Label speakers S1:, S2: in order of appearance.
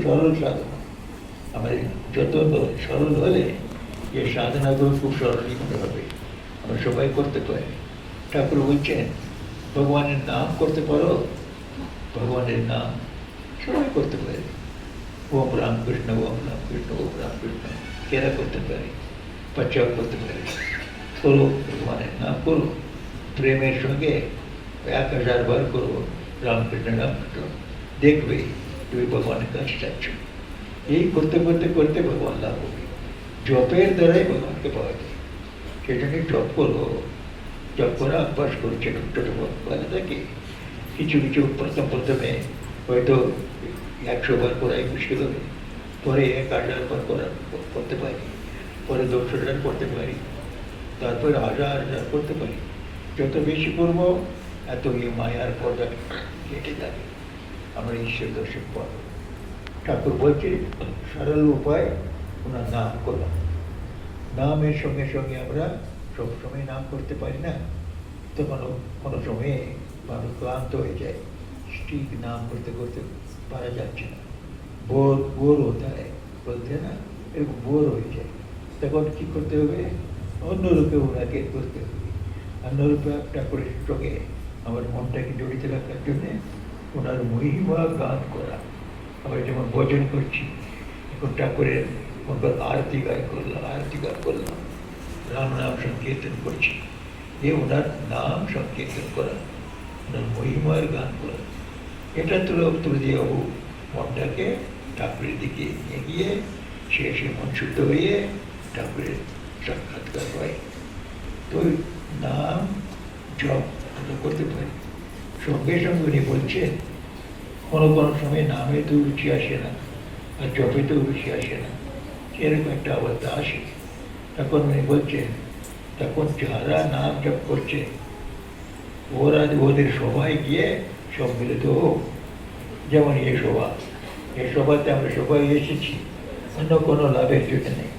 S1: সরল সাধনা। আমাদের যত সরল হলে যে সাধনাগুলো খুব সরলই মনে হবে, আমরা সবাই করতে পারি। ঠাকুর বলছেন ভগবানের নাম করতে পারো, ভগবানের নাম সবাই করতে পারে। ওম রামকৃষ্ণ, ওম রামকৃষ্ণ, ওম রামকৃষ্ণ কেরা করতে পারে, বাচ্চাও করতে পারে। করো, ভগবানের নাম করো, প্রেমের সঙ্গে 1000 বার করো রামকৃষ্ণ রামকৃষ্ণ, দেখবে তুমি ভগবানের কাছে যাচ্ছ। এই করতে করতে করতে ভগবান লাভ হবে। জপের দ্বারাই ভগবানকে পাওয়া যায়। সেই জন্য জপ করো, জপ করা অভ্যাস করছে ছোট ভালো থাকে। কিছু কিছু প্রথমে হয়তো 100 বার করাই মুশকিল হবে, পরে 1000 বার করতে পারি, পরে 200 করতে পারি, তারপরে 1000 করতে পারি। যত বেশি করব এত এই মায়ার পর্দা কেটে যাবে, আমরা ঈশ্বর দর্শন পাবো। ঠাকুর বলছে সরল উপায় ওনার নাম করা। নামের সঙ্গে সঙ্গে আমরা সবসময় নাম করতে পারি না, তো কোনো সময়ে মানুষ ক্লান্ত হয়ে যায়, ঠিক নাম করতে করতে পারা যাচ্ছে না, বোর হতে হয় বলতে না, এরকম বোর হয়ে যায়। তখন কি করতে হবে? অন্যরূপে ওনাকে করতে হবে। অন্যরূপে ঠাকুরের সঙ্গে আমার মনটাকে জড়িত রাখার জন্যে ওনার মহিমা গান করা। আমরা যেমন ভজন করছি, এখন ঠাকুরের আরতি গান করলাম, রাম নাম সংকীর্তন করছি, এ ওনার নাম সংকীর্তন করা, ওনার মহিমার গান করা। এটা তুলে দিয়ে মনটাকে ঠাকুরের দিকে এগিয়ে সে মন শুদ্ধ হয়ে ঠাকুরের সাক্ষাৎকার হয়। তো নাম জপ আমরা করতে পারি। সঙ্গে সঙ্গে উনি বলছেন কোনো সময় নামে তো রুচি আসে না, আর জপে তো রুচি আসে না, এরকম একটা অবস্থা আসে। তখন উনি বলছেন তখন যারা নাম জপ করছে ওদের সবাই গিয়ে সম্মিলিত হোক। যেমন এই সভাতে আমরা সবাই এসেছি অন্য কোনো লাভের জন্য নেই,